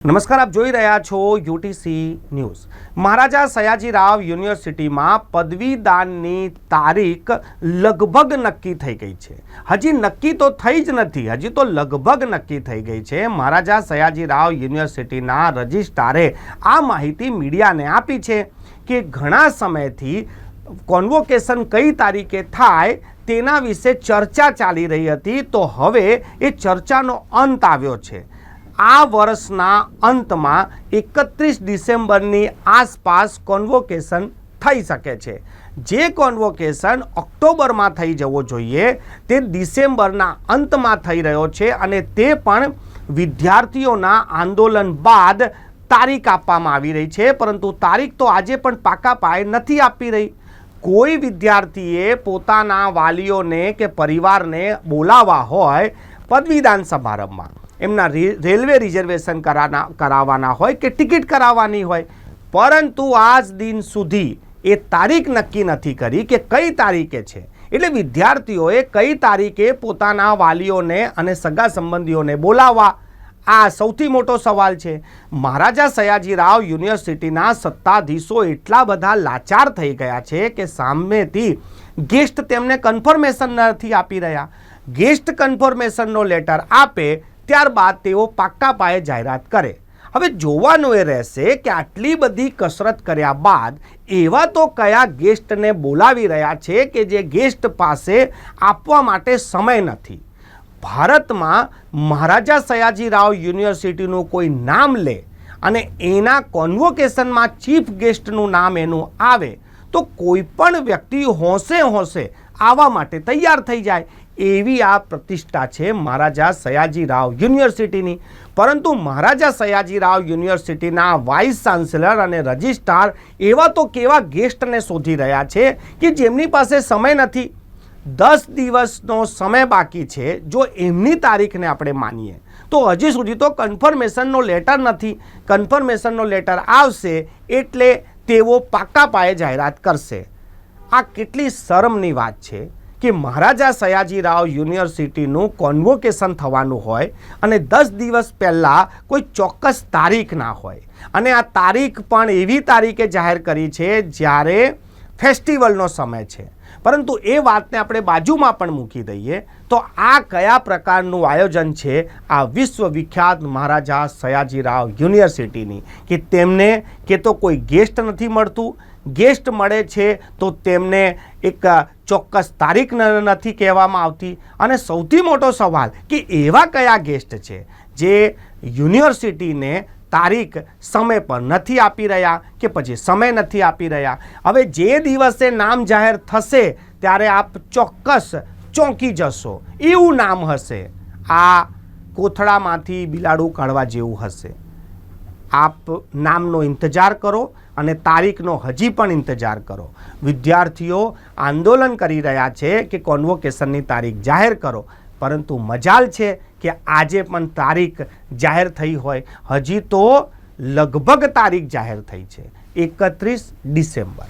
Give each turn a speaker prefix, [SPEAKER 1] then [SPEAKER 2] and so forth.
[SPEAKER 1] નમસ્કાર, આપ જોઈ રહ્યા છો યુટીસી ન્યૂઝ। મહારાજા સયાજીરાવ યુનિવર્સિટીમાં પદવીદાનની તારીખ લગભગ નક્કી થઈ ગઈ છે। હજી નક્કી તો થઈ જ નથી, હજી તો લગભગ નક્કી થઈ ગઈ છે। મહારાજા સયાજીરાવ યુનિવર્સિટીના રજિસ્ટ્રારે આ માહિતી મીડિયાને આપી છે કે ઘણા સમયથી કોન્વોકેશન કઈ તારીખે થાય તેના વિશે ચર્ચા ચાલી રહી હતી, તો હવે એ ચર્ચાનો અંત આવ્યો છે। આ વર્ષના અંતમાં 31 ડિસેમ્બરની આસપાસ કોન્વોકેશન થઈ શકે છે। જે કોન્વોકેશન ઓક્ટોબરમાં થઈ જવો જોઈએ તે ડિસેમ્બરના અંતમાં થઈ રહ્યો છે, અને તે પણ વિદ્યાર્થીઓના આંદોલન બાદ તારીખ આપવામાં આવી રહી છે। પરંતુ તારીખ તો આજે પણ પાકા પાયે નથી આપી રહી। કોઈ વિદ્યાર્થીએ પોતાના વાલીઓને કે પરિવારને બોલાવવા હોય પદવીદાન સમારંભમાં, એમના રેલવે રિઝર્વેશન કરાવવાના હોય કે ટિકિટ કરાવવાની હોય, પરંતુ આજ દિન સુધી એ તારીખ નક્કી નથી કરી કે કઈ તારીખે છે। એટલે વિદ્યાર્થીઓએ કઈ તારીખે પોતાના વાલીઓને અને સગા સંબંધીઓને બોલાવવા, આ સૌથી મોટો સવાલ છે। મહારાજા સયાજીરાવ યુનિવર્સિટીના સત્તાધીશો એટલા બધા લાચાર થઈ ગયા છે કે સામેથી ગેસ્ટ તેમને કન્ફર્મેશન નથી આપી રહ્યા। ગેસ્ટ કન્ફર્મેશનનો લેટર આપે ત્યારબાદ તેઓ પાક્કા પાયે જાહેરાત કરે। હવે જોવાનું એ રહેશે કે આટલી બધી કસરત કર્યા બાદ એવા તો કયા ગેસ્ટને બોલાવી રહ્યા છે કે જે ગેસ્ટ પાસે આપવા માટે સમય નથી। ભારતમાં મહારાજા સયાજીરાવ યુનિવર્સિટીનું કોઈ નામ લે અને એના કોન્વોકેશનમાં ચીફ ગેસ્ટનું નામ એનું આવે તો કોઈ પણ વ્યક્તિ હોંશે આવવા માટે તૈયાર થઈ જાય। એવી આ પ્રતિષ્ઠા છે મહારાજા સયાજીરાવ યુનિવર્સિટીની। પરંતુ મહારાજા સયાજીરાવ યુનિવર્સિટીના વાઇસ ચાન્સેલર અને રજિસ્ટ્રાર એવા તો કેવા ગેસ્ટને શોધી રહ્યા છે કે જેમની પાસે સમય નથી। 10 દિવસનો સમય બાકી છે। જો એમની તારીખને આપણે માનીએ તો હજી સુધી તો કન્ફર્મેશનનો લેટર નથી। કન્ફર્મેશનનો લેટર આવશે એટલે તેઓ પાક્કા પાયે જાહેરાત કરશે। આ કેટલી શરમની વાત છે કે મહારાજા સયાજીરાવ યુનિવર્સિટીનું કોન્વોકેશન થવાનું હોય અને 10 દિવસ પહેલાં કોઈ ચોક્કસ તારીખ ના હોય, અને આ તારીખ પણ એવી તારીખે જાહેર કરી છે જ્યારે ફેસ્ટિવલનો સમય છે। પરંતુ એ વાતને આપણે બાજુમાં પણ મૂકી દઈએ તો આ કયા પ્રકારનું આયોજન છે આ વિશ્વવિખ્યાત મહારાજા સયાજીરાવ યુનિવર્સિટીની કે તેમને કે તો કોઈ ગેસ્ટ નથી મળતું, ગેસ્ટ મળે છે તો તેમને એક ચોક્કસ તારીખ નથી કહેવામાં આવતી। અને સૌથી મોટો સવાલ કે એવા કયા ગેસ્ટ છે જે યુનિવર્સિટીને તારીખ સમય પર નથી આપી રહ્યા કે પછી સમય નથી આપી રહ્યા। હવે જે દિવસે નામ જાહેર થશે ત્યારે આપ ચોક્કસ ચોંકી જશો, એવું નામ હશે। આ કોથળામાંથી બિલાડું કાઢવા જેવું હશે। આપ નામનો ઇંતજાર કરો અને તારીખનો હજી પણ ઇંતજાર કરો। વિદ્યાર્થીઓ આંદોલન કરી રહ્યા છે કે કોન્વોકેશનની તારીખ જાહેર કરો, પરંતુ મજાલ છે કે આજે પણ તારીખ જાહેર થઈ હોય। હજી તો લગભગ તારીખ જાહેર થઈ છે 31 ડિસેમ્બર।